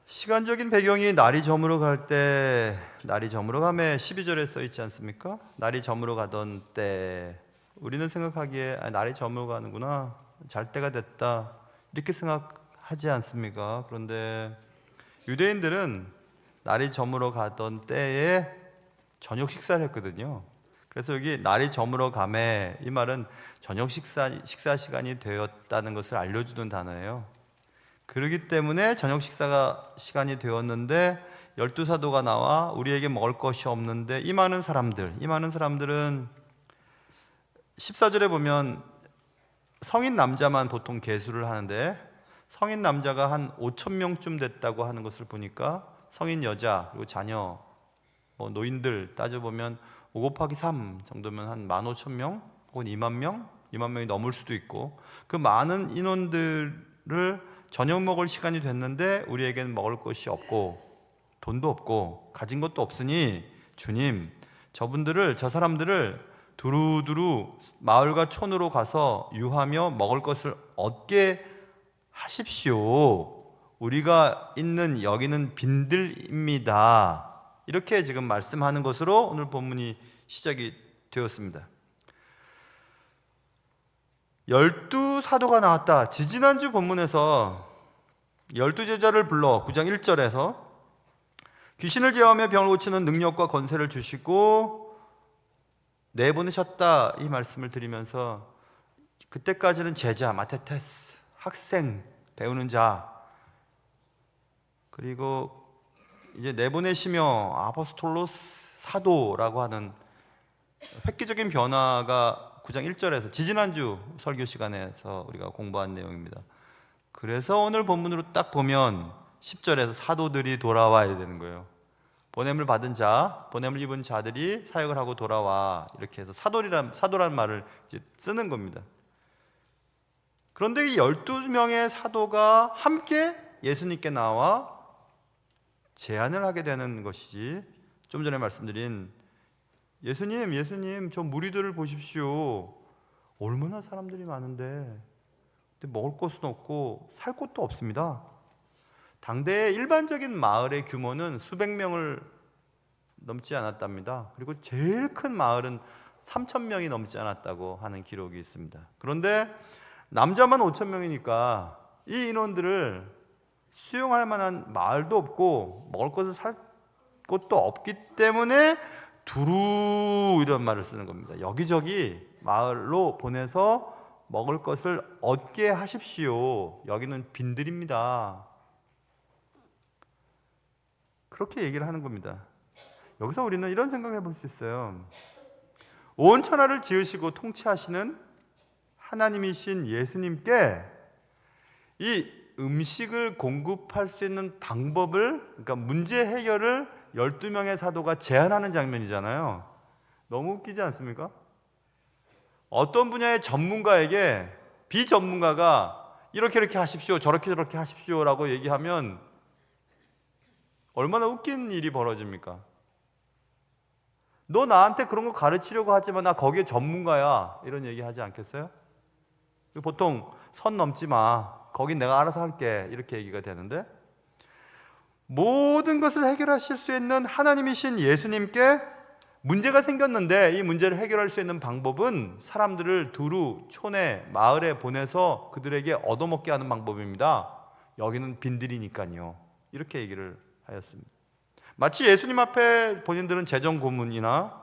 시간적인 배경이 날이 저물어 갈 때, 날이 저물어 가매 12절에 써 있지 않습니까? 날이 저물어 가던 때, 우리는 생각하기에 날이 저물어 가는구나, 잘 때가 됐다, 이렇게 생각하지 않습니까? 그런데 유대인들은 날이 저물어 가던 때에 저녁 식사를 했거든요. 그래서 여기 날이 저물어 가매, 이 말은 저녁 식사 시간이 되었다는 것을 알려주는 단어예요. 그렇기 때문에 저녁 식사가 시간이 되었는데 12사도가 나와 우리에게 먹을 것이 없는데 이 많은 사람들은 14절에 보면 성인 남자만 보통 계수를 하는데 성인 남자가 한 5천 명쯤 됐다고 하는 것을 보니까 성인 여자 그리고 자녀, 노인들 따져보면 5 곱하기 3 정도면 한 15,000명 혹은 2만 명? 2만 명이 넘을 수도 있고, 그 많은 인원들을 저녁 먹을 시간이 됐는데 우리에게는 먹을 것이 없고 돈도 없고 가진 것도 없으니 주님, 저 사람들을 두루두루 마을과 촌으로 가서 유하며 먹을 것을 얻게 하십시오. 우리가 있는 여기는 빈들입니다. 이렇게 지금 말씀하는 것으로 오늘 본문이 시작이 되었습니다. 12사도가 나왔다. 지지난주 본문에서 12제자를 불러 9장 1절에서 귀신을 제어하며 병을 고치는 능력과 권세를 주시고 내보내셨다, 이 말씀을 드리면서 그때까지는 제자, 마테테스, 학생, 배우는 자, 그리고 이제 내보내시며 아포스톨로스, 사도라고 하는 획기적인 변화가 9장 1절에서 지지난주 설교 시간에서 우리가 공부한 내용입니다. 그래서 오늘 본문으로 딱 보면 10절에서 사도들이 돌아와야 되는 거예요. 보냄을 받은 자, 보냄을 입은 자들이 사역을 하고 돌아와, 이렇게 해서 사도라는 말을 이제 쓰는 겁니다. 그런데 이 12명의 사도가 함께 예수님께 나와 제안을 하게 되는 것이지, 좀 전에 말씀드린 예수님 저 무리들을 보십시오. 얼마나 사람들이 많은데 먹을 것은 없고 살 곳도 없습니다. 당대의 일반적인 마을의 규모는 수백 명을 넘지 않았답니다. 그리고 제일 큰 마을은 3,000명이 넘지 않았다고 하는 기록이 있습니다. 그런데 남자만 5,000명이니까 이 인원들을 수용할 만한 마을도 없고 먹을 것을 살 곳도 없기 때문에 두루 이런 말을 쓰는 겁니다. 여기저기 마을로 보내서 먹을 것을 얻게 하십시오. 여기는 빈들입니다. 그렇게 얘기를 하는 겁니다. 여기서 우리는 이런 생각을 해볼 수 있어요. 온 천하를 지으시고 통치하시는 하나님이신 예수님께 이 음식을 공급할 수 있는 방법을, 그러니까 문제 해결을 12명의 사도가 제안하는 장면이잖아요. 너무 웃기지 않습니까? 어떤 분야의 전문가에게 비전문가가 이렇게 하십시오, 저렇게 하십시오라고 얘기하면 얼마나 웃긴 일이 벌어집니까? 너 나한테 그런 거 가르치려고 하지만 나 거기에 전문가야, 이런 얘기 하지 않겠어요? 보통 선 넘지 마, 거긴 내가 알아서 할게, 이렇게 얘기가 되는데, 모든 것을 해결하실 수 있는 하나님이신 예수님께 문제가 생겼는데 이 문제를 해결할 수 있는 방법은 사람들을 두루 촌에 마을에 보내서 그들에게 얻어먹게 하는 방법입니다. 여기는 빈들이니까요, 이렇게 얘기를 하였습니다. 마치 예수님 앞에 본인들은 재정 고문이나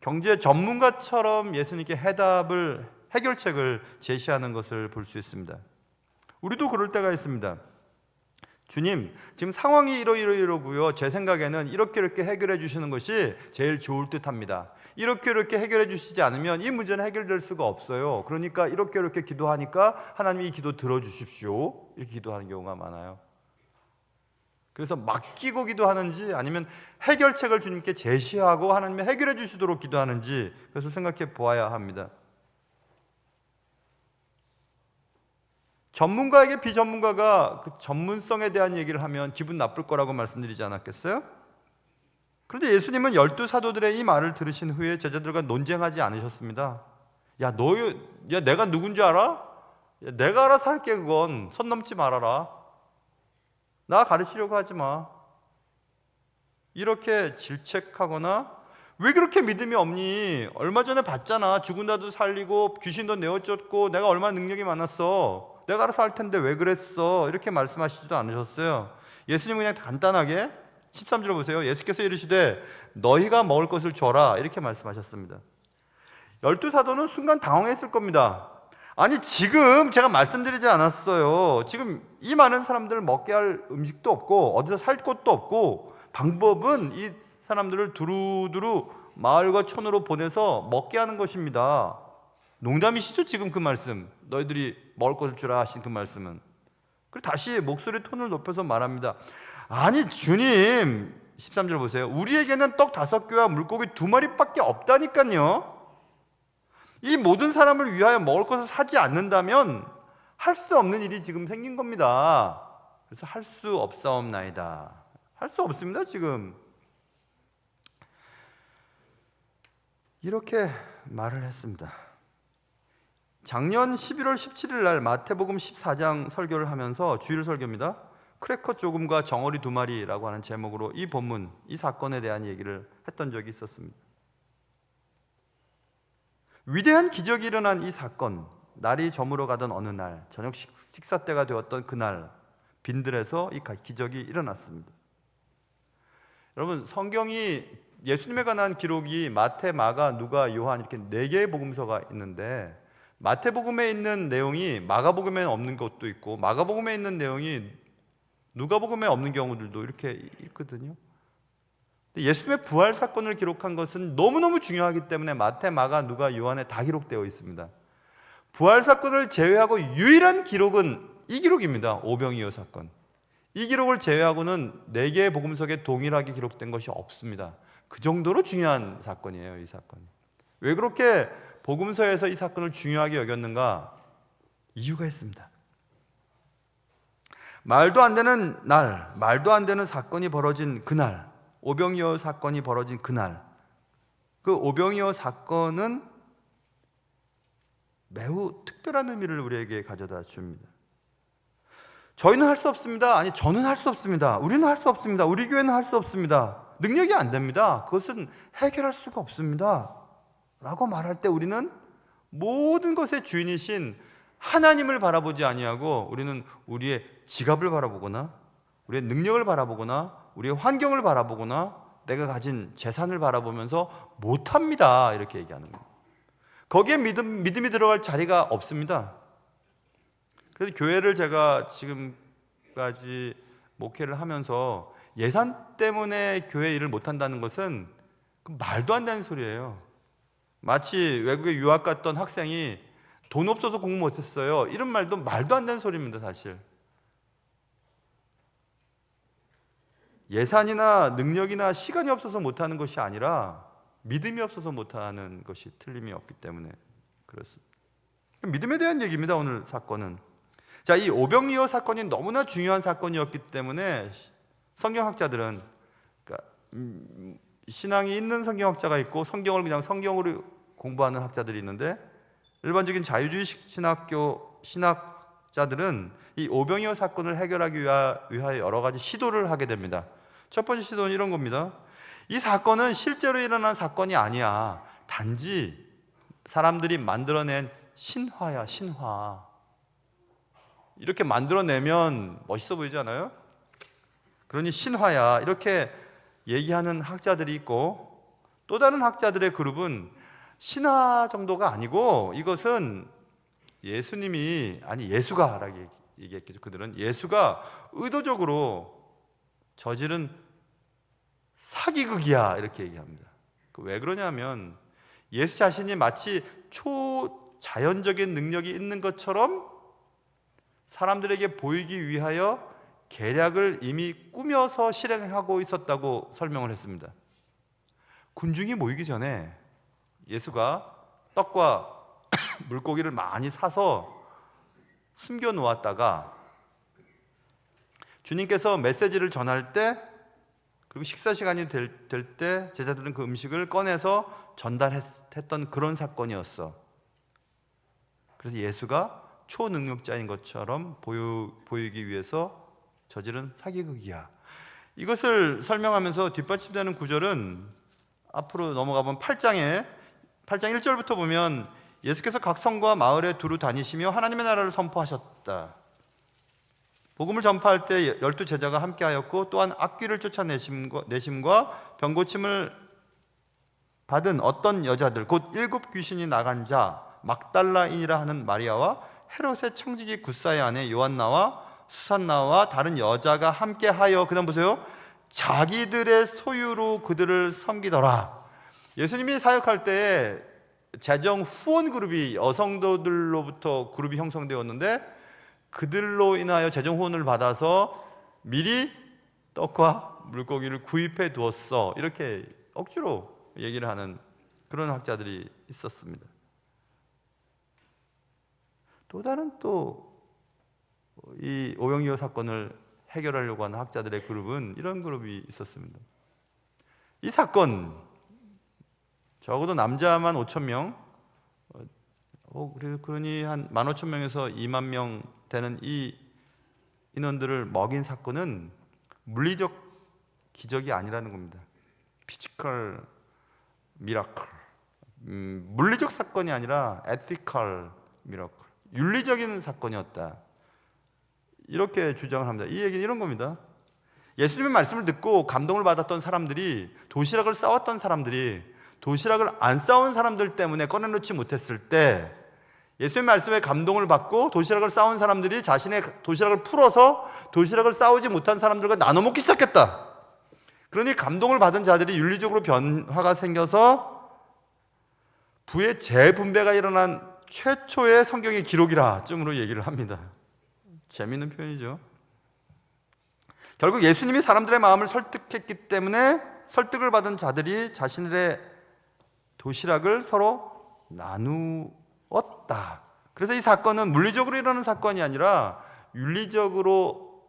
경제 전문가처럼 예수님께 해결책을 제시하는 것을 볼 수 있습니다. 우리도 그럴 때가 있습니다. 주님, 지금 상황이 이러고요. 제 생각에는 이렇게 해결해 주시는 것이 제일 좋을 듯합니다. 이렇게 해결해 주시지 않으면 이 문제는 해결될 수가 없어요. 그러니까 이렇게 기도하니까 하나님이 이 기도 들어주십시오, 이렇게 기도하는 경우가 많아요. 그래서 맡기고 기도하는지 아니면 해결책을 주님께 제시하고 하나님이 해결해 주시도록 기도하는지, 그것을 생각해 보아야 합니다. 전문가에게 비전문가가 그 전문성에 대한 얘기를 하면 기분 나쁠 거라고 말씀드리지 않았겠어요? 그런데 예수님은 12사도들의 이 말을 들으신 후에 제자들과 논쟁하지 않으셨습니다. 야, 내가 누군지 알아? 야, 내가 알아서 할게. 그건 선 넘지 말아라. 나 가르치려고 하지 마. 이렇게 질책하거나, 왜 그렇게 믿음이 없니? 얼마 전에 봤잖아. 죽은 자도 살리고 귀신도 내어쫓고 내가 얼마나 능력이 많았어. 내가 알아서 할 텐데 왜 그랬어? 이렇게 말씀하시지도 않으셨어요. 예수님은 그냥 간단하게 13절 보세요. 예수께서 이르시되 너희가 먹을 것을 줘라, 이렇게 말씀하셨습니다. 12사도는 순간 당황했을 겁니다. 아니, 지금 제가 말씀드리지 않았어요. 지금 이 많은 사람들을 먹게 할 음식도 없고 어디서 살 곳도 없고, 방법은 이 사람들을 두루두루 마을과 촌으로 보내서 먹게 하는 것입니다. 농담이시죠? 지금 그 말씀, 너희들이 먹을 것을 주라 하신 그 말씀은. 그리고 다시 목소리 톤을 높여서 말합니다. 아니 주님, 13절 보세요. 우리에게는 떡 5개와 물고기 2마리밖에 없다니까요. 이 모든 사람을 위하여 먹을 것을 사지 않는다면 할 수 없는 일이 지금 생긴 겁니다. 그래서 할 수 없사옵나이다. 할 수 없습니다. 지금 이렇게 말을 했습니다. 작년 11월 17일 날 마태복음 14장 설교를 하면서, 주일 설교입니다. 크래커 조금과 정어리 2마리라고 하는 제목으로 이 본문, 이 사건에 대한 얘기를 했던 적이 있었습니다. 위대한 기적이 일어난 이 사건, 날이 저물어 가던 어느 날, 저녁 식사 때가 되었던 그날 빈들에서 이 기적이 일어났습니다. 여러분, 성경이 예수님에 관한 기록이 마태, 마가, 누가, 요한 이렇게 4개의 복음서가 있는데, 마태복음에 있는 내용이 마가복음에 없는 것도 있고, 마가복음에 있는 내용이 누가복음에 없는 경우들도 이렇게 있거든요. 예수님의 부활 사건을 기록한 것은 너무너무 중요하기 때문에 마태, 마가, 누가, 요한에 다 기록되어 있습니다. 부활 사건을 제외하고 유일한 기록은 이 기록입니다. 오병이어 사건. 이 기록을 제외하고는 4개의 복음서에 동일하게 기록된 것이 없습니다. 그 정도로 중요한 사건이에요, 이 사건이. 왜 그렇게 복음서에서 이 사건을 중요하게 여겼는가? 이유가 있습니다. 말도 안 되는 날, 말도 안 되는 사건이 벌어진 그날, 오병이어 사건이 벌어진 그날, 그 오병이어 사건은 매우 특별한 의미를 우리에게 가져다 줍니다. 저희는 할 수 없습니다. 아니, 저는 할 수 없습니다. 우리는 할 수 없습니다. 우리 교회는 할 수 없습니다. 능력이 안 됩니다. 그것은 해결할 수가 없습니다. 라고 말할 때 우리는 모든 것의 주인이신 하나님을 바라보지 아니하고, 우리는 우리의 지갑을 바라보거나, 우리의 능력을 바라보거나, 우리의 환경을 바라보거나, 내가 가진 재산을 바라보면서 못합니다, 이렇게 얘기하는 거예요. 거기에 믿음이 들어갈 자리가 없습니다. 그래서 교회를 제가 지금까지 목회를 하면서 예산 때문에 교회 일을 못한다는 것은 말도 안 되는 소리예요. 마치 외국에 유학 갔던 학생이 돈 없어서 공부 못했어요, 이런 말도 안 되는 소리입니다. 사실 예산이나 능력이나 시간이 없어서 못하는 것이 아니라 믿음이 없어서 못하는 것이 틀림이 없기 때문에 그렇습니다. 믿음에 대한 얘기입니다, 오늘 사건은. 자, 이 오병이어 사건이 너무나 중요한 사건이었기 때문에 성경학자들은, 그러니까 신앙이 있는 성경학자가 있고 성경을 그냥 성경으로 공부하는 학자들이 있는데, 일반적인 자유주의 신학자들은 이 오병이어 사건을 해결하기 위하여 여러 가지 시도를 하게 됩니다. 첫 번째 시도는 이런 겁니다. 이 사건은 실제로 일어난 사건이 아니야. 단지 사람들이 만들어낸 신화야, 신화. 이렇게 만들어내면 멋있어 보이지 않아요? 그러니 신화야, 이렇게 얘기하는 학자들이 있고, 또 다른 학자들의 그룹은 신화 정도가 아니고 이것은 예수가 라고 얘기했겠죠. 그들은 예수가 의도적으로 저지른 사기극이야, 이렇게 얘기합니다. 왜 그러냐면 예수 자신이 마치 초자연적인 능력이 있는 것처럼 사람들에게 보이기 위하여 계략을 이미 꾸며서 실행하고 있었다고 설명을 했습니다. 군중이 모이기 전에 예수가 떡과 물고기를 많이 사서 숨겨 놓았다가 주님께서 메시지를 전할 때 그리고 식사 시간이 될 때 제자들은 그 음식을 꺼내서 전달했던 그런 사건이었어. 그래서 예수가 초능력자인 것처럼 보이기 위해서 저지른 사기극이야. 이것을 설명하면서 뒷받침되는 구절은 앞으로 넘어가면 8장 1절부터 보면 예수께서 각 성과 마을에 두루 다니시며 하나님의 나라를 선포하셨다. 복음을 전파할 때 12 제자가 함께하였고 또한 악귀를 쫓아내심과 병고침을 받은 어떤 여자들 곧 7 귀신이 나간 자 막달라인이라 하는 마리아와 헤롯의 청지기 굿사의 아내 요한나와 수산나와 다른 여자가 함께하여 그다음 보세요. 자기들의 소유로 그들을 섬기더라. 예수님이 사역할 때 재정 후원 그룹이 여성도들로부터 그룹이 형성되었는데 그들로 인하여 재정 후원을 받아서 미리 떡과 물고기를 구입해 두었어. 이렇게 억지로 얘기를 하는 그런 학자들이 있었습니다. 또 다른 이 오병이어 사건을 해결하려고 하는 학자들의 그룹은 이런 그룹이 있었습니다. 이 사건 적어도 남자만 5,000명, 그러니 한 15,000명에서 2만 명 되는 이 인원들을 먹인 사건은 물리적 기적이 아니라는 겁니다. 피지컬 미라클, 물리적 사건이 아니라 에티컬 미라클, 윤리적인 사건이었다. 이렇게 주장을 합니다. 이 얘기는 이런 겁니다. 예수님의 말씀을 듣고 감동을 받았던 사람들이, 도시락을 싸웠던 사람들이 도시락을 안 싸운 사람들 때문에 꺼내놓지 못했을 때 예수님의 말씀에 감동을 받고 도시락을 싸운 사람들이 자신의 도시락을 풀어서 도시락을 싸우지 못한 사람들과 나눠 먹기 시작했다. 그러니 감동을 받은 자들이 윤리적으로 변화가 생겨서 부의 재분배가 일어난 최초의 성경의 기록이라 쯤으로 얘기를 합니다. 재미있는 표현이죠. 결국 예수님이 사람들의 마음을 설득했기 때문에 설득을 받은 자들이 자신들의 도시락을 서로 나누었다. 그래서 이 사건은 물리적으로 일어나는 사건이 아니라 윤리적으로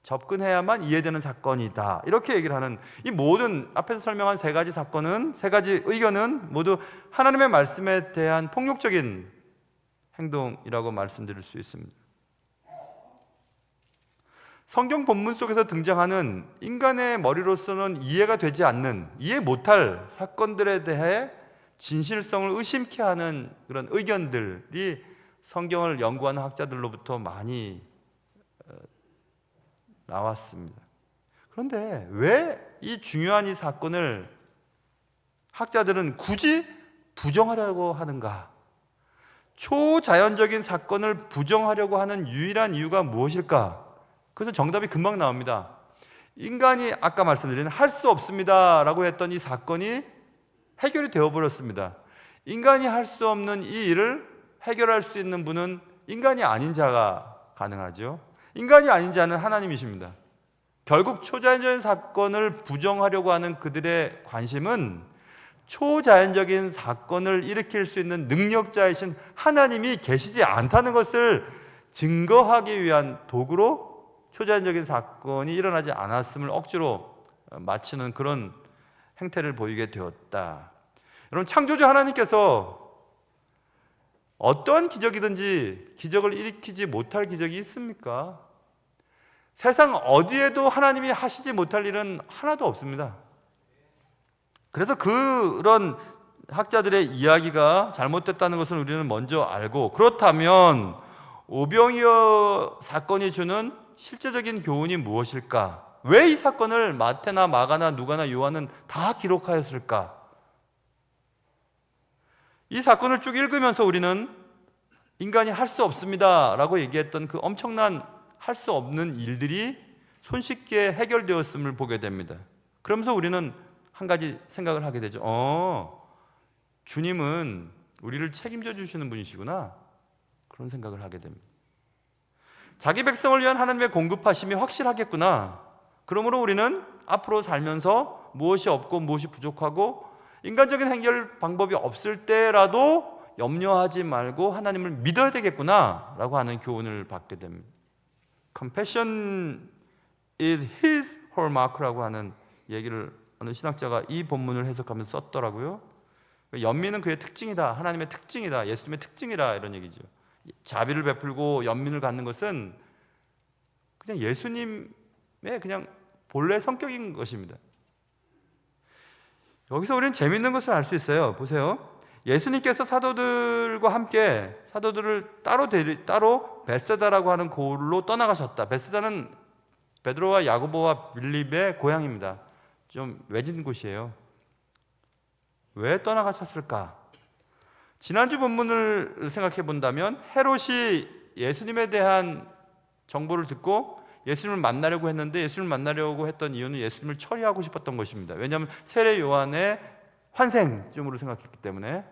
접근해야만 이해되는 사건이다. 이렇게 얘기를 하는 이 모든 앞에서 설명한 3가지 사건은, 3가지 의견은 모두 하나님의 말씀에 대한 폭력적인 행동이라고 말씀드릴 수 있습니다. 성경 본문 속에서 등장하는 인간의 머리로서는 이해가 되지 않는, 이해 못할 사건들에 대해 진실성을 의심케 하는 그런 의견들이 성경을 연구하는 학자들로부터 많이 나왔습니다. 그런데 왜 이 중요한 이 사건을 학자들은 굳이 부정하려고 하는가? 초자연적인 사건을 부정하려고 하는 유일한 이유가 무엇일까? 그래서 정답이 금방 나옵니다. 인간이 아까 말씀드린 할 수 없습니다 라고 했던 이 사건이 해결이 되어버렸습니다. 인간이 할 수 없는 이 일을 해결할 수 있는 분은 인간이 아닌 자가 가능하죠. 인간이 아닌 자는 하나님이십니다. 결국 초자연적인 사건을 부정하려고 하는 그들의 관심은 초자연적인 사건을 일으킬 수 있는 능력자이신 하나님이 계시지 않다는 것을 증거하기 위한 도구로 초자연적인 사건이 일어나지 않았음을 억지로 맞추는 그런 행태를 보이게 되었다. 여러분, 창조주 하나님께서 어떠한 기적이든지 기적을 일으키지 못할 기적이 있습니까? 세상 어디에도 하나님이 하시지 못할 일은 하나도 없습니다. 그래서 그런 학자들의 이야기가 잘못됐다는 것을 우리는 먼저 알고, 그렇다면 오병이어 사건이 주는 실제적인 교훈이 무엇일까? 왜 이 사건을 마태나 마가나 누가나 요한은 다 기록하였을까? 이 사건을 쭉 읽으면서 우리는 인간이 할 수 없습니다 라고 얘기했던 그 엄청난 할 수 없는 일들이 손쉽게 해결되었음을 보게 됩니다. 그러면서 우리는 한 가지 생각을 하게 되죠. 주님은 우리를 책임져 주시는 분이시구나, 그런 생각을 하게 됩니다. 자기 백성을 위한 하나님의 공급하심이 확실하겠구나. 그러므로 우리는 앞으로 살면서 무엇이 없고 무엇이 부족하고 인간적인 해결 방법이 없을 때라도 염려하지 말고 하나님을 믿어야 되겠구나 라고 하는 교훈을 받게 됩니다. Compassion is His hallmark라고 하는 얘기를 어느 신학자가 이 본문을 해석하면서 썼더라고요. 연민은 그의 특징이다. 하나님의 특징이다. 예수님의 특징이다. 이런 얘기죠. 자비를 베풀고 연민을 갖는 것은 그냥 예수님의 그냥 본래 성격인 것입니다. 여기서 우리는 재미있는 것을 알 수 있어요. 보세요. 예수님께서 사도들과 함께 사도들을 따로 베세다라고 하는 고을로 떠나가셨다. 베세다는 베드로와 야고보와 빌립의 고향입니다. 좀 외진 곳이에요. 왜 떠나가셨을까? 지난주 본문을 생각해 본다면 헤롯이 예수님에 대한 정보를 듣고 예수님을 만나려고 했는데 예수님을 만나려고 했던 이유는 예수님을 처리하고 싶었던 것입니다. 왜냐하면 세례 요한의 환생쯤으로 생각했기 때문에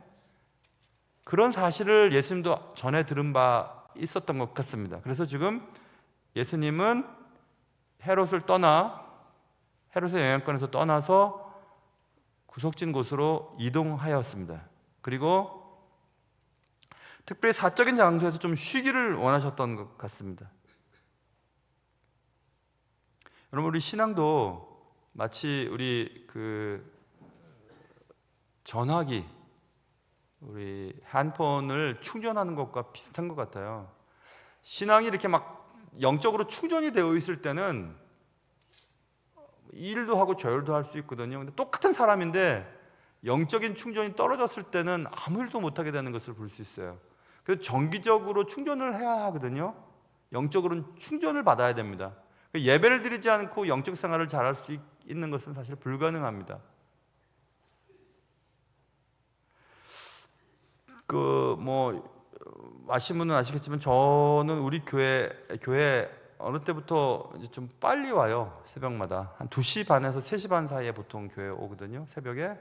그런 사실을 예수님도 전에 들은 바 있었던 것 같습니다. 그래서 지금 예수님은 헤롯의 영향권에서 떠나서 구석진 곳으로 이동하였습니다. 그리고 특별히 사적인 장소에서 좀 쉬기를 원하셨던 것 같습니다. 여러분, 우리 신앙도 마치 우리 전화기, 우리 핸드폰을 충전하는 것과 비슷한 것 같아요. 신앙이 이렇게 막 영적으로 충전이 되어 있을 때는 일도 하고 저혈도 할 수 있거든요. 근데 똑같은 사람인데 영적인 충전이 떨어졌을 때는 아무 일도 못하게 되는 것을 볼 수 있어요. 그래서 정기적으로 충전을 해야 하거든요. 영적으로는 충전을 받아야 됩니다. 예배를 드리지 않고 영적 생활을 잘할 수 있는 것은 사실 불가능합니다. 아시는 분은 아시겠지만 저는 우리 교회 어느 때부터 이제 좀 빨리 와요. 새벽마다 한 2시 반에서 3시 반 사이에 보통 교회 오거든요. 새벽에.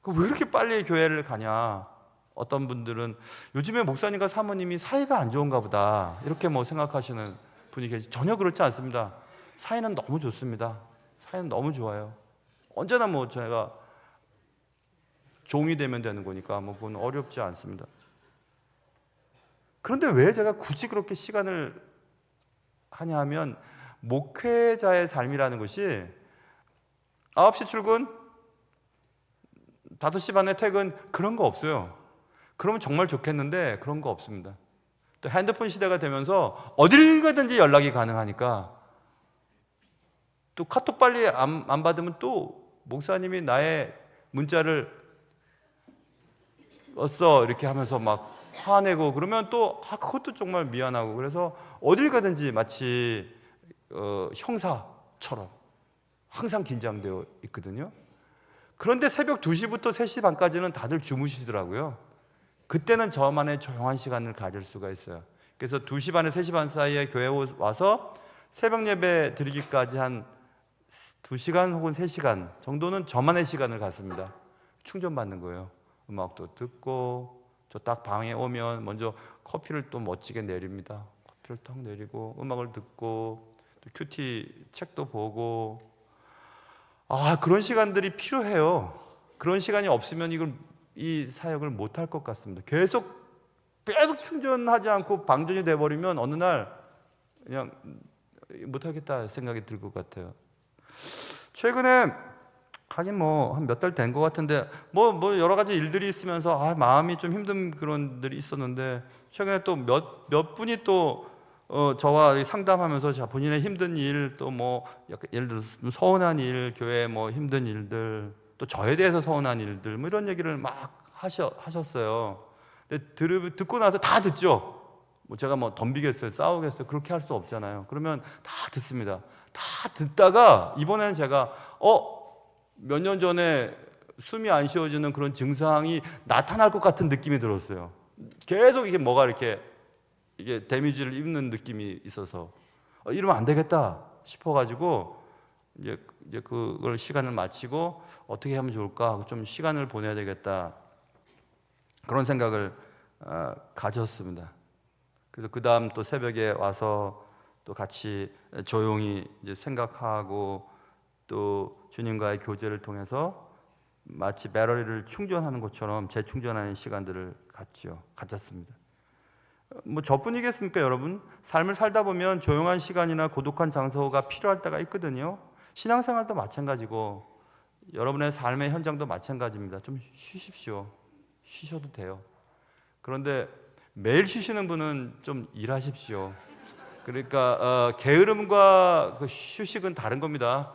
왜 이렇게 빨리 교회를 가냐? 어떤 분들은 요즘에 목사님과 사모님이 사이가 안 좋은가 보다 이렇게 생각하시는 분이 계시죠. 전혀 그렇지 않습니다. 사이는 너무 좋습니다. 사이는 너무 좋아요. 언제나 제가 종이 되면 되는 거니까 그건 어렵지 않습니다. 그런데 왜 제가 굳이 그렇게 시간을 하냐 하면 목회자의 삶이라는 것이 9시 출근, 5시 반에 퇴근 그런 거 없어요. 그러면 정말 좋겠는데 그런 거 없습니다. 또 핸드폰 시대가 되면서 어딜 가든지 연락이 가능하니까 또 카톡 빨리 안 받으면 또 목사님이 나의 문자를 왔어 이렇게 하면서 막 화내고 그러면 또 그것도 정말 미안하고 그래서 어딜 가든지 마치 형사처럼 항상 긴장되어 있거든요. 그런데 새벽 2시부터 3시 반까지는 다들 주무시더라고요. 그때는 저만의 조용한 시간을 가질 수가 있어요. 그래서 2시 반에 3시 반 사이에 교회 와서 새벽 예배 드리기까지 한 2시간 혹은 3시간 정도는 저만의 시간을 갖습니다. 충전받는 거예요. 음악도 듣고 저 딱 방에 오면 먼저 커피를 또 멋지게 내립니다. 커피를 딱 내리고 음악을 듣고 또 큐티 책도 보고 그런 시간들이 필요해요. 그런 시간이 없으면 이 사역을 못할 것 같습니다. 계속 충전하지 않고 방전이 돼버리면 어느 날 그냥 못하겠다 생각이 들 것 같아요. 최근에 하긴 한 몇 달 된 것 같은데 여러 가지 일들이 있으면서 마음이 좀 힘든 그런 일이 있었는데 최근에 또 몇 분이 또 저와 상담하면서 본인의 힘든 일 또 예를 들어서 서운한 일, 교회 힘든 일들 또 저에 대해서 서운한 일들 이런 얘기를 막 하셨어요. 근데 듣고 나서 다 듣죠. 제가 덤비겠어요, 싸우겠어요. 그렇게 할 수 없잖아요. 그러면 다 듣습니다. 다 듣다가 이번에는 제가 몇 년 전에 숨이 안 쉬어지는 그런 증상이 나타날 것 같은 느낌이 들었어요. 계속 이게 이게 데미지를 입는 느낌이 있어서 이러면 안 되겠다 싶어가지고 이제 그걸 시간을 마치고 어떻게 하면 좋을까 좀 시간을 보내야 되겠다 그런 생각을 가졌습니다. 그래서 그 다음 또 새벽에 와서 또 같이 조용히 이제 생각하고 또 주님과의 교제를 통해서 마치 배터리를 충전하는 것처럼 재충전하는 시간들을 가졌습니다. 저뿐이겠습니까, 여러분? 삶을 살다 보면 조용한 시간이나 고독한 장소가 필요할 때가 있거든요. 신앙생활도 마찬가지고 여러분의 삶의 현장도 마찬가지입니다. 좀 쉬십시오. 쉬셔도 돼요. 그런데 매일 쉬시는 분은 좀 일하십시오. 그러니까 게으름과 그 휴식은 다른 겁니다.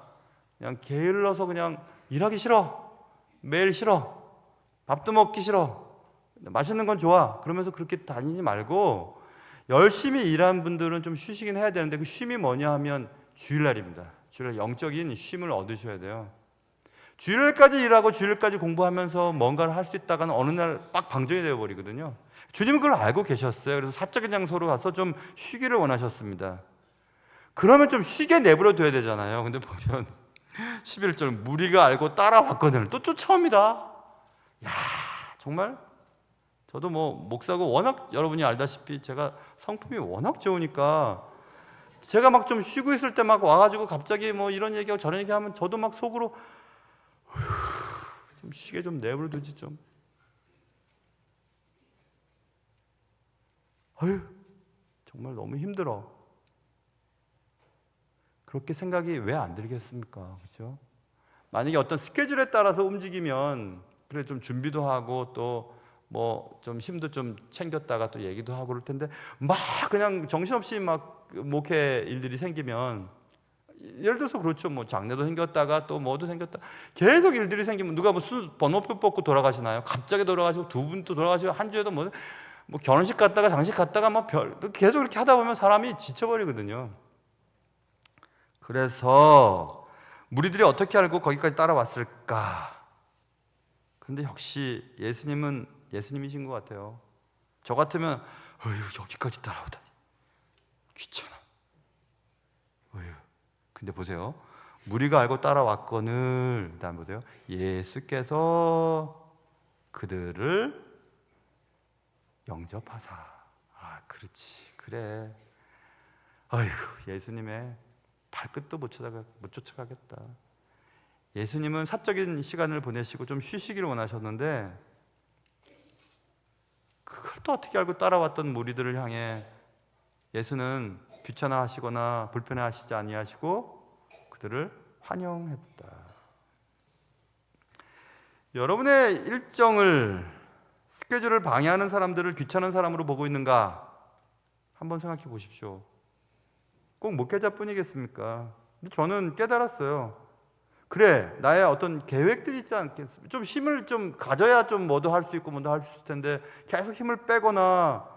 그냥 게을러서 그냥 일하기 싫어, 매일 싫어, 밥도 먹기 싫어, 맛있는 건 좋아, 그러면서 그렇게 다니지 말고 열심히 일한 분들은 좀 쉬시긴 해야 되는데, 그 쉼이 뭐냐 하면 주일날입니다. 주일날 영적인 쉼을 얻으셔야 돼요. 주일까지 일하고 주일까지 공부하면서 뭔가를 할 수 있다가는 어느 날 빡 방전이 되어버리거든요. 주님은 그걸 알고 계셨어요. 그래서 사적인 장소로 가서 좀 쉬기를 원하셨습니다. 그러면 좀 쉬게 내버려 둬야 되잖아요. 근데 보면 11절 무리가 알고 따라왔거든요. 또 쫓아옵니다. 야, 정말 저도 뭐 목사고 워낙 여러분이 알다시피 제가 성품이 워낙 좋으니까 제가 막 좀 쉬고 있을 때 막 와가지고 갑자기 뭐 이런 얘기하고 저런 얘기하면 저도 막 속으로 좀 쉬게 좀 내버려 두지 좀. 어휴, 정말 너무 힘들어. 그렇게 생각이 왜 안 들겠습니까? 그렇죠? 만약에 어떤 스케줄에 따라서 움직이면 그래 좀 준비도 하고 또 뭐 좀 힘도 좀 챙겼다가 또 얘기도 하고 그럴 텐데 막 그냥 정신없이 막 목회 일들이 생기면, 예를 들어서 그렇죠. 뭐 장례도 생겼다가 또 뭐도 생겼다. 계속 일들이 생기면 누가 무슨 번호표 뽑고 돌아가시나요? 갑자기 돌아가시고 두 분 또 돌아가시고 한 주에도 뭐 결혼식 갔다가 장식 갔다가 뭐 계속 이렇게 하다 보면 사람이 지쳐버리거든요. 그래서 무리들이 어떻게 알고 거기까지 따라왔을까? 그런데 역시 예수님은 예수님이신 것 같아요. 저 같으면 어휴, 여기까지 따라오다니 귀찮아. 어휴. 근데 보세요. 무리가 알고 따라왔거늘, 그다음 보세요. 예수께서 그들을 영접하사. 아, 그렇지. 그래. 아이고, 예수님의 발끝도 못 쫓아가겠다. 예수님은 사적인 시간을 보내시고 좀 쉬시기를 원하셨는데 그걸 또 어떻게 알고 따라왔던 무리들을 향해 예수는 귀찮아하시거나 불편해하시지 아니하시고 그들을 환영했다. 여러분의 일정을, 스케줄을 방해하는 사람들을 귀찮은 사람으로 보고 있는가? 한번 생각해 보십시오. 꼭 목회자뿐이겠습니까? 근데 저는 깨달았어요. 그래, 나의 어떤 계획들이 있지 않겠습니까? 좀 힘을 좀 가져야 좀 뭐도 할 수 있고 뭐도 할 수 있을 텐데 계속 힘을 빼거나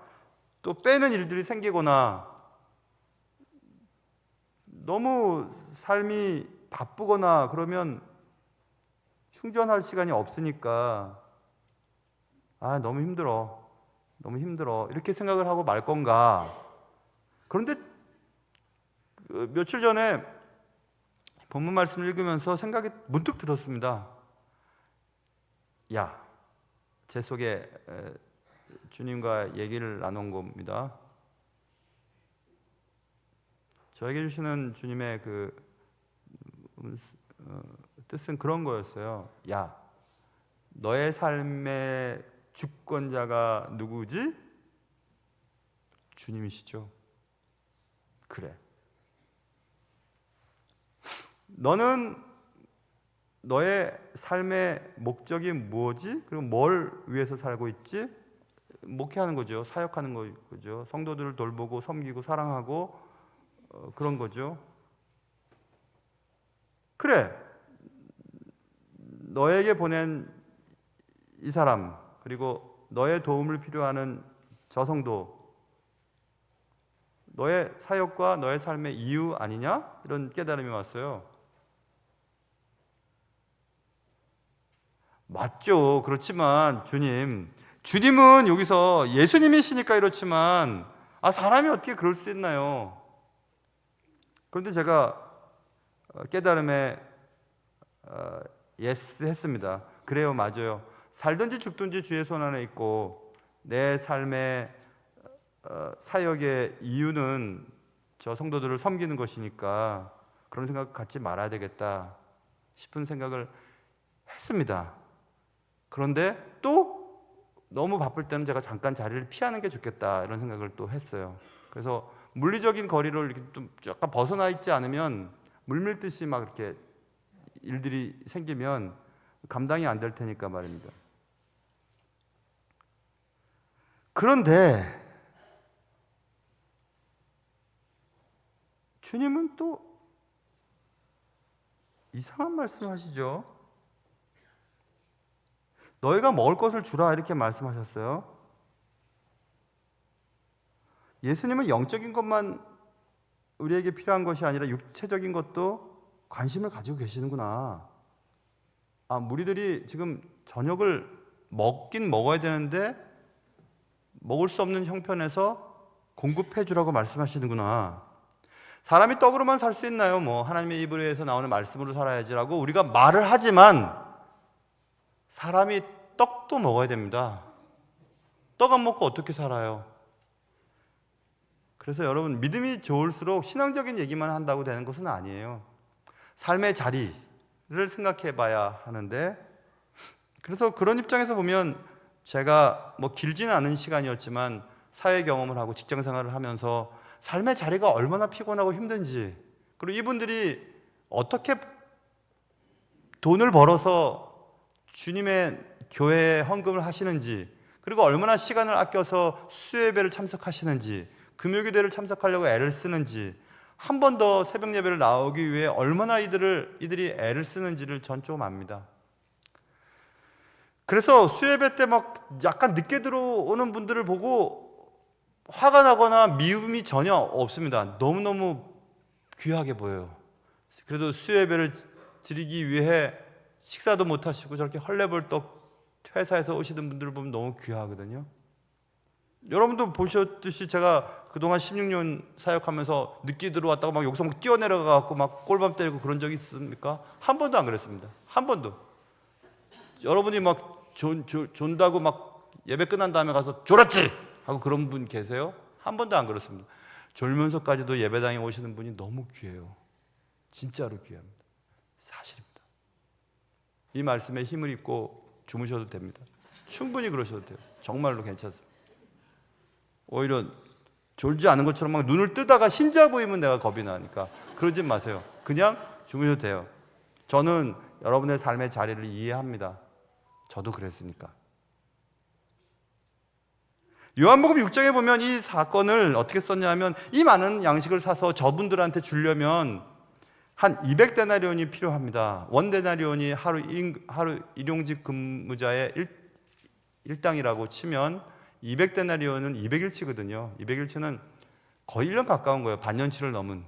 또 빼는 일들이 생기거나 너무 삶이 바쁘거나 그러면 충전할 시간이 없으니까 아, 너무 힘들어 이렇게 생각을 하고 말 건가? 그런데 며칠 전에 본문 말씀을 읽으면서 생각이 문득 들었습니다. 야, 제 속에 주님과 얘기를 나눈 겁니다. 저에게 주시는 주님의 그 뜻은 그런 거였어요. 야, 너의 삶의 주권자가 누구지? 주님이시죠. 그래. 너는 너의 삶의 목적이 뭐지? 그리고 뭘 위해서 살고 있지? 목회하는 거죠. 사역하는 거죠. 성도들을 돌보고 섬기고 사랑하고 그런 거죠. 그래. 너에게 보낸 이 사람, 그리고 너의 도움을 필요하는 저 성도, 너의 사역과 너의 삶의 이유 아니냐? 이런 깨달음이 왔어요. 맞죠. 그렇지만 주님은 여기서 예수님이시니까 이렇지만 사람이 어떻게 그럴 수 있나요? 그런데 제가 깨달음에 예스 했습니다. 그래요, 맞아요. 살든지 죽든지 주의 손 안에 있고 내 삶의 사역의 이유는 저 성도들을 섬기는 것이니까 그런 생각 갖지 말아야 되겠다 싶은 생각을 했습니다. 그런데 또 너무 바쁠 때는 제가 잠깐 자리를 피하는 게 좋겠다 이런 생각을 또 했어요. 그래서 물리적인 거리를 이렇게 좀 약간 벗어나 있지 않으면 물밀듯이 막 이렇게 일들이 생기면 감당이 안 될 테니까 말입니다. 그런데 주님은 또 이상한 말씀을 하시죠. 너희가 먹을 것을 주라 이렇게 말씀하셨어요. 예수님은 영적인 것만 우리에게 필요한 것이 아니라 육체적인 것도 관심을 가지고 계시는구나. 무리들이 지금 저녁을 먹긴 먹어야 되는데 먹을 수 없는 형편에서 공급해 주라고 말씀하시는구나. 사람이 떡으로만 살 수 있나요? 하나님의 입으로에서 나오는 말씀으로 살아야지라고 우리가 말을 하지만 사람이 떡도 먹어야 됩니다. 떡 안 먹고 어떻게 살아요? 그래서 여러분, 믿음이 좋을수록 신앙적인 얘기만 한다고 되는 것은 아니에요. 삶의 자리를 생각해 봐야 하는데, 그래서 그런 입장에서 보면 제가 길지는 않은 시간이었지만 사회 경험을 하고 직장 생활을 하면서 삶의 자리가 얼마나 피곤하고 힘든지, 그리고 이분들이 어떻게 돈을 벌어서 주님의 교회에 헌금을 하시는지, 그리고 얼마나 시간을 아껴서 수요예배를 참석하시는지, 금요기도를 참석하려고 애를 쓰는지, 한 번 더 새벽 예배를 나오기 위해 얼마나 이들이 애를 쓰는지를 전 좀 압니다. 그래서 수요예배 때 약간 늦게 들어오는 분들을 보고 화가 나거나 미움이 전혀 없습니다. 너무너무 귀하게 보여요. 그래도 수요예배를 드리기 위해 식사도 못 하시고 저렇게 헐레벌떡 회사에서 오시는 분들을 보면 너무 귀하거든요. 여러분도 보셨듯이 제가 그동안 16년 사역하면서 늦게 들어왔다고 막 여기서 막 뛰어내려가고 막 꼴밤 때리고 그런 적이 있습니까? 한 번도 안 그랬습니다. 한 번도. 여러분이 막 존다고 막 예배 끝난 다음에 가서 졸았지! 하고 그런 분 계세요? 한 번도 안 그렇습니다. 졸면서까지도 예배당에 오시는 분이 너무 귀해요. 진짜로 귀합니다. 사실입니다. 이 말씀에 힘을 입고 주무셔도 됩니다. 충분히 그러셔도 돼요. 정말로 괜찮습니다. 오히려 졸지 않은 것처럼 막 눈을 뜨다가 흰자 보이면 내가 겁이 나니까 그러지 마세요. 그냥 주무셔도 돼요. 저는 여러분의 삶의 자리를 이해합니다. 저도 그랬으니까. 요한복음 6장에 보면 이 사건을 어떻게 썼냐면, 이 많은 양식을 사서 저분들한테 주려면 한 200데나리온이 필요합니다. 원데나리온이 하루 일용직 근무자의 일당이라고 치면 200데나리온은 200일치거든요. 200일치는 거의 1년 가까운 거예요. 반년치를 넘은.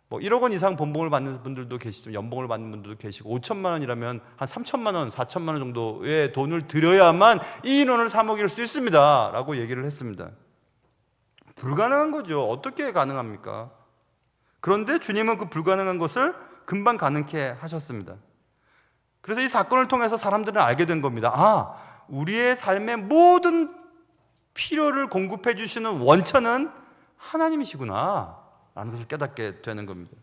1억 원 이상 본봉을 받는 분들도 계시지만, 연봉을 받는 분들도 계시고, 5천만 원이라면 한 3천만 원, 4천만 원 정도의 돈을 들여야만 이 인원을 사먹일 수 있습니다 라고 얘기를 했습니다. 불가능한 거죠. 어떻게 가능합니까? 그런데 주님은 그 불가능한 것을 금방 가능케 하셨습니다. 그래서 이 사건을 통해서 사람들은 알게 된 겁니다. 우리의 삶의 모든 필요를 공급해 주시는 원천은 하나님이시구나 라는 것을 깨닫게 되는 겁니다.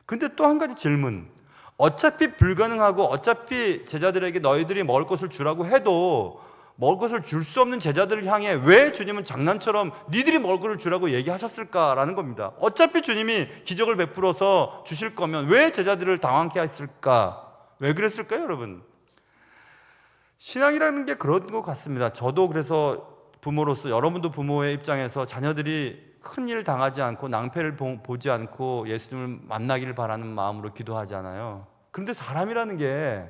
근데 또 한 가지 질문. 어차피 불가능하고 어차피 제자들에게 너희들이 먹을 것을 주라고 해도 먹을 것을 줄 수 없는 제자들을 향해 왜 주님은 장난처럼 니들이 먹을 것을 주라고 얘기하셨을까라는 겁니다. 어차피 주님이 기적을 베풀어서 주실 거면 왜 제자들을 당황케 했을까? 왜 그랬을까요, 여러분? 신앙이라는 게 그런 것 같습니다. 저도 그래서 부모로서, 여러분도 부모의 입장에서 자녀들이 큰일 당하지 않고 낭패를 보지 않고 예수님을 만나기를 바라는 마음으로 기도하잖아요. 그런데 사람이라는 게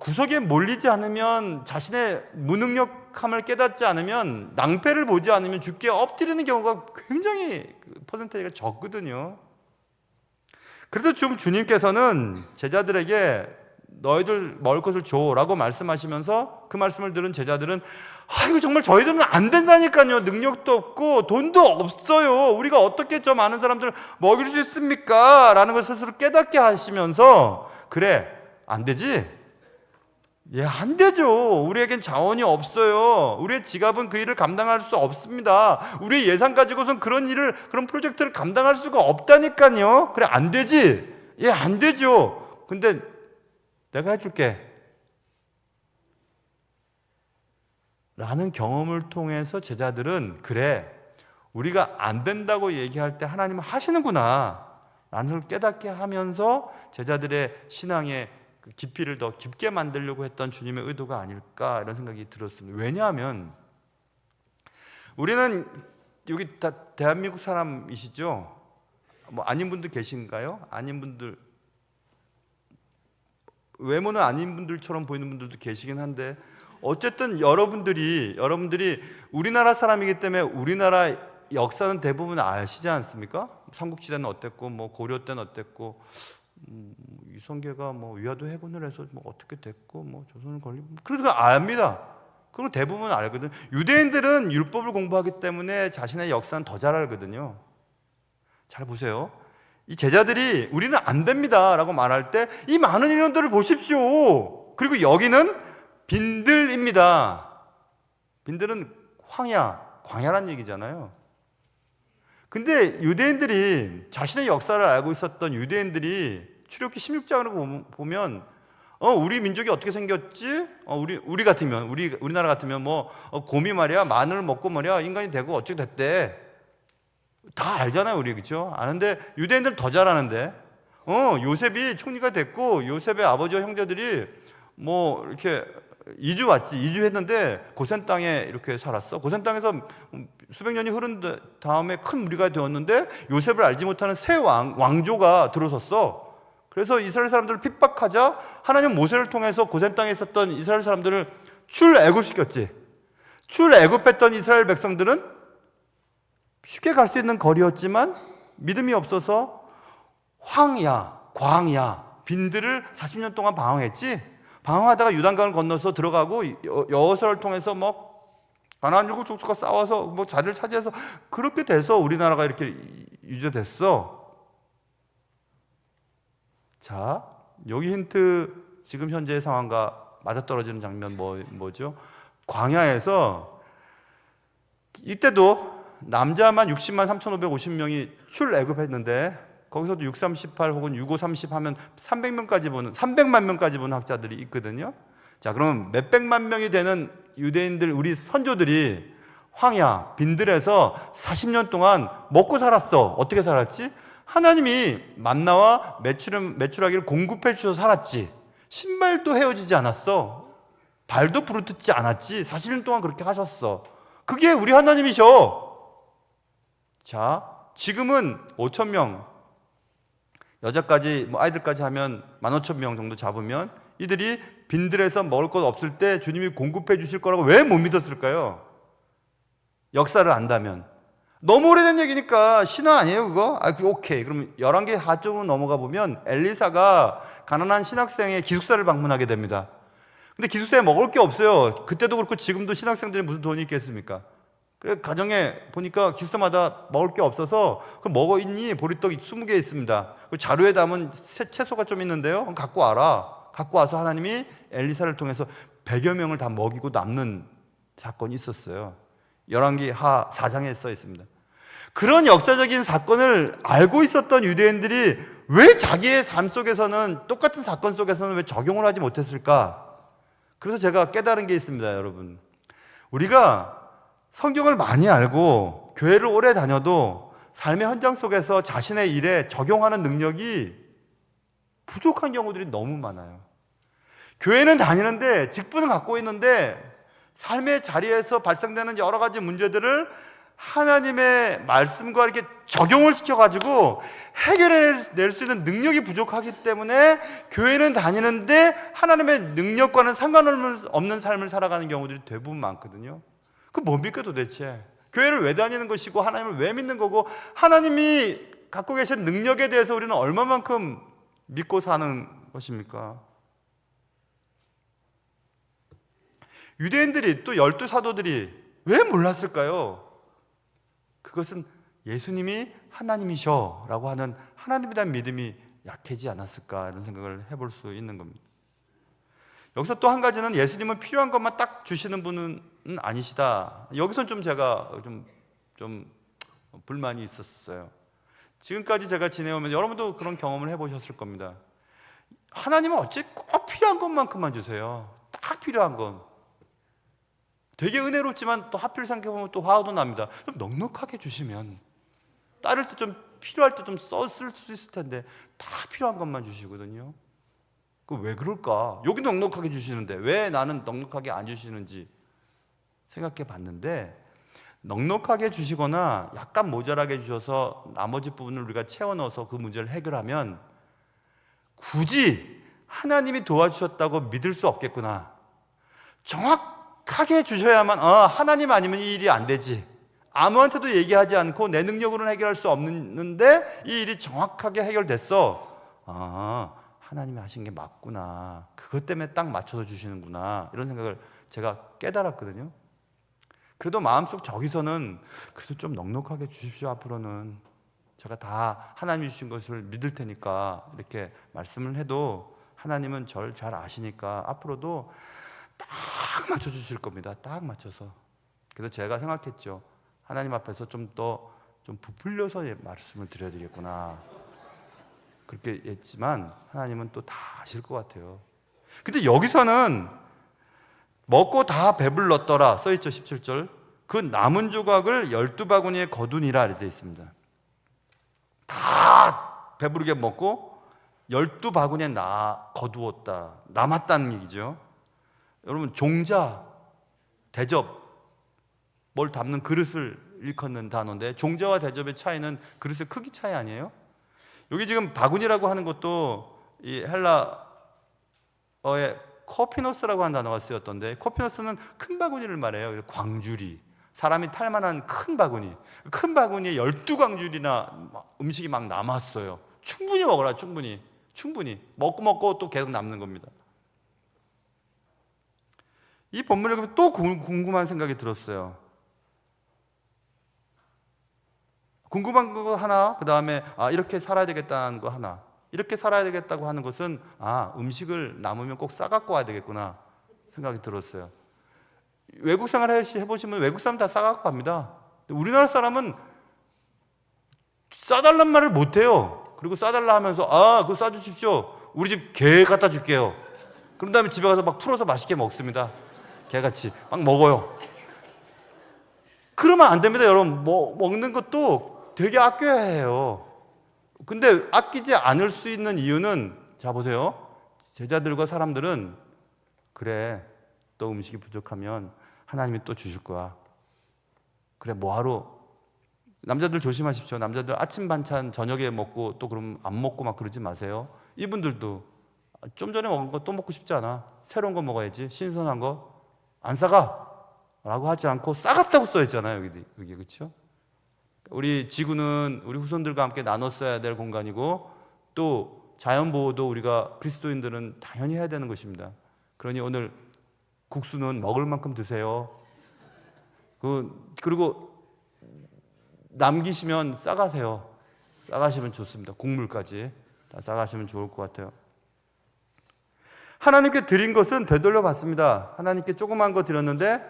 구석에 몰리지 않으면, 자신의 무능력함을 깨닫지 않으면, 낭패를 보지 않으면 죽게 엎드리는 경우가 굉장히 퍼센테이지가 적거든요. 그래서 지금 주님께서는 제자들에게 너희들 먹을 것을 줘라고 말씀하시면서 그 말씀을 들은 제자들은 이거 정말 저희들은 안 된다니까요. 능력도 없고 돈도 없어요. 우리가 어떻게 저 많은 사람들을 먹일 수 있습니까? 라는 것을 스스로 깨닫게 하시면서, 그래, 안 되지? 안 되죠. 우리에겐 자원이 없어요. 우리의 지갑은 그 일을 감당할 수 없습니다. 우리의 예산 가지고선 그런 프로젝트를 감당할 수가 없다니까요. 그래, 안 되지? 안 되죠. 근데 내가 해줄게 라는 경험을 통해서 제자들은, 그래, 우리가 안 된다고 얘기할 때 하나님은 하시는구나 라는 걸 깨닫게 하면서 제자들의 신앙의 그 깊이를 더 깊게 만들려고 했던 주님의 의도가 아닐까 이런 생각이 들었습니다. 왜냐하면 우리는 여기 다 대한민국 사람이시죠? 뭐 아닌 분들 계신가요? 아닌 분들, 외모는 아닌 분들처럼 보이는 분들도 계시긴 한데 어쨌든 여러분들이 우리나라 사람이기 때문에 우리나라 역사는 대부분 아시지 않습니까? 삼국시대는 어땠고 뭐 고려 때는 어땠고 이성계가 뭐 위화도 해군을 해서 뭐 어떻게 됐고 뭐 조선을 걸리고 그러니까 압니다. 그리고 대부분 알거든. 유대인들은 율법을 공부하기 때문에 자신의 역사는 더 잘 알거든요. 잘 보세요. 이 제자들이 우리는 안 됩니다 라고 말할 때 이 많은 인원들을 보십시오. 그리고 여기는 빈들입니다. 빈들은 광야란 얘기잖아요. 근데 유대인들이 자신의 역사를 알고 있었던 유대인들이 출애굽기 16장을 보면 우리 민족이 어떻게 생겼지? 우리나라 같으면 뭐 곰이 말이야 마늘 먹고 말이야 인간이 되고 어떻게 됐대. 다 알잖아요, 우리. 그렇죠? 아는데 유대인들은 더 잘 아는데. 요셉이 총리가 됐고 요셉의 아버지와 형제들이 뭐 이렇게 이주했는데 고센 땅에 이렇게 살았어. 고센 땅에서 수백 년이 흐른 다음에 큰 무리가 되었는데 요셉을 알지 못하는 새 왕조가 들어섰어. 그래서 이스라엘 사람들을 핍박하자 하나님 모세를 통해서 고센 땅에 있었던 이스라엘 사람들을 출애굽시켰지. 출애굽했던 이스라엘 백성들은 쉽게 갈 수 있는 거리였지만 믿음이 없어서 광야, 빈들을 40년 동안 방황했지. 방황하다가 유단강을 건너서 들어가고 여호수아를 통해서 뭐 가나안 족속 족속과 싸워서 뭐 자리를 차지해서 그렇게 돼서 우리나라가 이렇게 유지됐어. 자, 여기 힌트. 지금 현재의 상황과 맞아떨어지는 장면 뭐죠? 광야에서 이때도 남자만 60만 3,550명이 출애굽했는데 거기서도 638 혹은 6530 하면 300만 명까지 보는 학자들이 있거든요. 자, 그러면 몇백만 명이 되는 유대인들, 우리 선조들이 황야, 빈들에서 40년 동안 먹고 살았어. 어떻게 살았지? 하나님이 만나와 메추라기를 공급해 주셔서 살았지. 신발도 헤어지지 않았어. 발도 부르트지 않았지. 40년 동안 그렇게 하셨어. 그게 우리 하나님이셔. 자, 지금은 5,000명, 여자까지 뭐 아이들까지 하면 15,000명 정도 잡으면 이들이 빈들에서 먹을 것 없을 때 주님이 공급해 주실 거라고 왜 못 믿었을까요? 역사를 안다면. 너무 오래된 얘기니까 신화 아니에요 그거? 오케이. 그럼 11개 하쪽으로 넘어가 보면 엘리사가 가난한 신학생의 기숙사를 방문하게 됩니다. 근데 기숙사에 먹을 게 없어요. 그때도 그렇고 지금도 신학생들이 무슨 돈이 있겠습니까? 그래서 가정에 보니까 기숙사마다 먹을 게 없어서 그 먹어 있니? 보리떡이 20개 있습니다. 그 자루에 담은 채소가 좀 있는데요. 갖고 와라. 갖고 와서 하나님이 엘리사를 통해서 100여 명을 다 먹이고 남는 사건이 있었어요. 열왕기하 4장에 써 있습니다. 그런 역사적인 사건을 알고 있었던 유대인들이 왜 자기의 삶 속에서는 똑같은 사건 속에서는 왜 적용을 하지 못했을까? 그래서 제가 깨달은 게 있습니다, 여러분. 우리가 성경을 많이 알고 교회를 오래 다녀도 삶의 현장 속에서 자신의 일에 적용하는 능력이 부족한 경우들이 너무 많아요. 교회는 다니는데 직분을 갖고 있는데 삶의 자리에서 발생되는 여러 가지 문제들을 하나님의 말씀과 이렇게 적용을 시켜가지고 해결해낼 수 있는 능력이 부족하기 때문에 교회는 다니는데 하나님의 능력과는 상관없는 삶을 살아가는 경우들이 대부분 많거든요. 그 뭡니까 도대체? 교회를 왜 다니는 것이고 하나님을 왜 믿는 거고 하나님이 갖고 계신 능력에 대해서 우리는 얼마만큼 믿고 사는 것입니까? 유대인들이 또 12사도들이 왜 몰랐을까요? 그것은 예수님이 하나님이셔 라고 하는 하나님에 대한 믿음이 약해지지 않았을까 이런 생각을 해볼 수 있는 겁니다. 여기서 또 한 가지는 예수님은 필요한 것만 딱 주시는 분은 아니시다. 여기서 좀 제가 좀 불만이 있었어요. 지금까지 제가 지내오면 여러분도 그런 경험을 해보셨을 겁니다. 하나님은 어째 꼭 필요한 것만큼만 주세요. 딱 필요한 건. 되게 은혜롭지만 또 하필 생각해보면 또 화도 납니다. 좀 넉넉하게 주시면 따를 때 좀 필요할 때 좀 썼을 수 있을 텐데 다 필요한 것만 주시거든요. 그 왜 그럴까? 여기 넉넉하게 주시는데 왜 나는 넉넉하게 안 주시는지 생각해 봤는데, 넉넉하게 주시거나 약간 모자라게 주셔서 나머지 부분을 우리가 채워 넣어서 그 문제를 해결하면 굳이 하나님이 도와주셨다고 믿을 수 없겠구나. 정확하게 주셔야만 하나님 아니면 이 일이 안 되지. 아무한테도 얘기하지 않고 내 능력으로는 해결할 수 없는데 이 일이 정확하게 해결됐어. 하나님이 하신 게 맞구나. 그것 때문에 딱 맞춰서 주시는구나. 이런 생각을 제가 깨달았거든요. 그래도 마음속 저기서는 그래도 좀 넉넉하게 주십시오. 앞으로는 제가 다 하나님이 주신 것을 믿을 테니까 이렇게 말씀을 해도 하나님은 저를 잘 아시니까 앞으로도 딱 맞춰주실 겁니다. 딱 맞춰서. 그래서 제가 생각했죠. 하나님 앞에서 좀 더 좀 부풀려서 말씀을 드려야 되겠구나. 그렇게 했지만 하나님은 또 다 아실 것 같아요. 근데 여기서는 먹고 다 배불렀더라 써있죠. 17절. 그 남은 조각을 12바구니에 거두니라 이렇게 되어 있습니다. 다 배부르게 먹고 12바구니에 거두었다. 남았다는 얘기죠. 여러분, 종자, 대접, 뭘 담는 그릇을 일컫는 단어인데, 종자와 대접의 차이는 그릇의 크기 차이 아니에요? 여기 지금 바구니라고 하는 것도 이 헬라어의 코피노스라고 하는 단어가 쓰였던데, 코피노스는 큰 바구니를 말해요. 광주리, 사람이 탈만한 큰 바구니, 큰 바구니에 12광주리나 음식이 막 남았어요. 충분히 먹어라. 충분히 먹고 또 계속 남는 겁니다. 이 본문을 보면 또 궁금한 생각이 들었어요. 궁금한 거 하나, 그 다음에 이렇게 살아야 되겠다는 거 하나. 이렇게 살아야 되겠다고 하는 것은 음식을 남으면 꼭 싸갖고 와야 되겠구나 생각이 들었어요. 외국 생활 해보시면 외국 사람 다 싸갖고 갑니다. 우리나라 사람은 싸달란 말을 못해요. 그리고 싸달라 하면서 그거 싸주십시오. 우리 집 게 갖다 줄게요. 그런 다음에 집에 가서 막 풀어서 맛있게 먹습니다. 개같이 막 먹어요. 그러면 안 됩니다. 여러분, 먹는 것도 되게 아껴야 해요. 근데 아끼지 않을 수 있는 이유는, 자 보세요. 제자들과 사람들은 그래, 또 음식이 부족하면 하나님이 또 주실 거야. 그래, 뭐하러. 남자들 조심하십시오. 남자들 아침 반찬 저녁에 먹고 또 그럼 안 먹고 막 그러지 마세요. 이분들도 좀 전에 먹은 거 또 먹고 싶지 않아. 새로운 거 먹어야지. 신선한 거. 안 싸가 라고 하지 않고 싸갔다고 써있잖아요. 여기 그렇죠? 우리 지구는 우리 후손들과 함께 나눠 써야 될 공간이고, 또 자연보호도 우리가 그리스도인들은 당연히 해야 되는 것입니다. 그러니 오늘 국수는 먹을 만큼 드세요. 그리고 남기시면 싸가세요. 싸가시면 좋습니다. 국물까지 다 싸가시면 좋을 것 같아요. 하나님께 드린 것은 되돌려 받습니다. 하나님께 조그만 거 드렸는데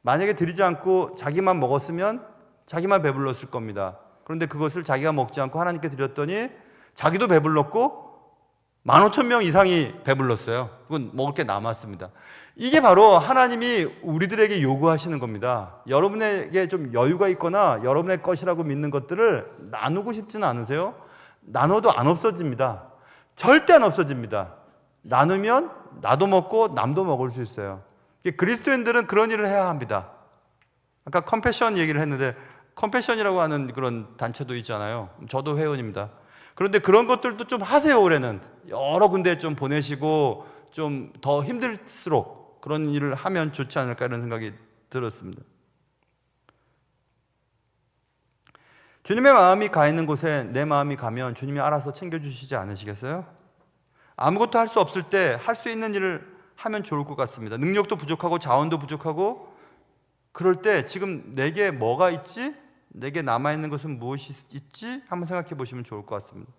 만약에 드리지 않고 자기만 먹었으면 자기만 배불렀을 겁니다. 그런데 그것을 자기가 먹지 않고 하나님께 드렸더니 자기도 배불렀고 15,000명 이상이 배불렀어요. 그건 먹을 게 남았습니다. 이게 바로 하나님이 우리들에게 요구하시는 겁니다. 여러분에게 좀 여유가 있거나 여러분의 것이라고 믿는 것들을 나누고 싶지는 않으세요? 나눠도 안 없어집니다. 절대 안 없어집니다. 나누면 나도 먹고 남도 먹을 수 있어요. 그리스도인들은 그런 일을 해야 합니다. 아까 컴패션 얘기를 했는데, 컴패션이라고 하는 그런 단체도 있잖아요. 저도 회원입니다. 그런데 그런 것들도 좀 하세요. 올해는 여러 군데 좀 보내시고 좀 더 힘들수록 그런 일을 하면 좋지 않을까 이런 생각이 들었습니다. 주님의 마음이 가 있는 곳에 내 마음이 가면 주님이 알아서 챙겨주시지 않으시겠어요? 아무것도 할 수 없을 때 할 수 있는 일을 하면 좋을 것 같습니다. 능력도 부족하고 자원도 부족하고 그럴 때 지금 내게 뭐가 있지? 내게 남아있는 것은 무엇이 있지? 한번 생각해 보시면 좋을 것 같습니다.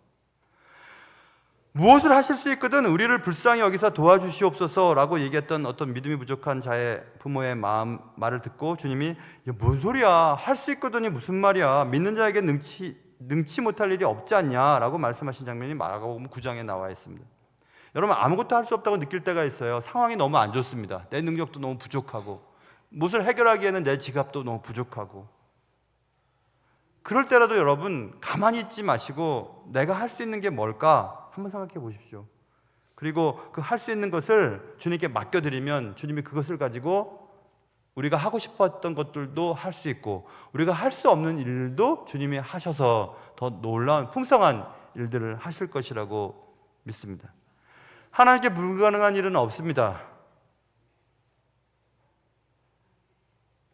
무엇을 하실 수 있거든 우리를 불쌍히 여기서 도와주시옵소서라고 얘기했던 어떤 믿음이 부족한 자의 부모의 말을 듣고 주님이 뭔 소리야, 할 수 있거든이 무슨 말이야, 믿는 자에게 능치 못할 일이 없지 않냐라고 말씀하신 장면이 마가복음 9장에 나와 있습니다. 여러분, 아무것도 할 수 없다고 느낄 때가 있어요. 상황이 너무 안 좋습니다. 내 능력도 너무 부족하고 무엇을 해결하기에는 내 지갑도 너무 부족하고 그럴 때라도 여러분 가만히 있지 마시고 내가 할 수 있는 게 뭘까 한번 생각해 보십시오. 그리고 그 할 수 있는 것을 주님께 맡겨드리면 주님이 그것을 가지고 우리가 하고 싶었던 것들도 할 수 있고 우리가 할 수 없는 일도 주님이 하셔서 더 놀라운 풍성한 일들을 하실 것이라고 믿습니다. 하나님께 불가능한 일은 없습니다.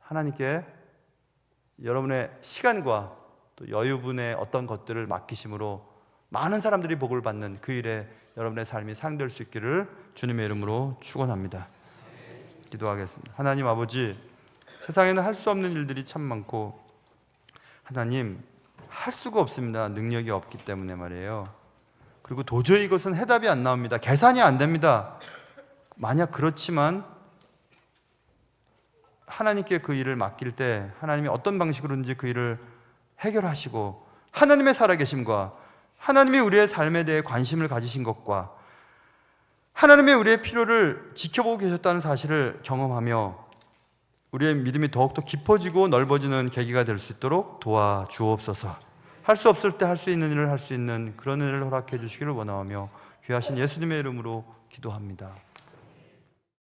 하나님께 여러분의 시간과 또 여유분의 어떤 것들을 맡기심으로 많은 사람들이 복을 받는 그 일에 여러분의 삶이 사용될 수 있기를 주님의 이름으로 축원합니다. 기도하겠습니다. 하나님 아버지, 세상에는 할 수 없는 일들이 참 많고 하나님 할 수가 없습니다. 능력이 없기 때문에 말이에요. 그리고 도저히 이것은 해답이 안 나옵니다. 계산이 안 됩니다. 만약 그렇지만 하나님께 그 일을 맡길 때 하나님이 어떤 방식으로든지 그 일을 해결하시고 하나님의 살아계심과 하나님이 우리의 삶에 대해 관심을 가지신 것과 하나님의 우리의 필요를 지켜보고 계셨다는 사실을 경험하며 우리의 믿음이 더욱더 깊어지고 넓어지는 계기가 될 수 있도록 도와주옵소서. 할 수 없을 때 할 수 있는 일을 할 수 있는 그런 은혜를 허락해 주시기를 원하오며 귀하신 예수님의 이름으로 기도합니다.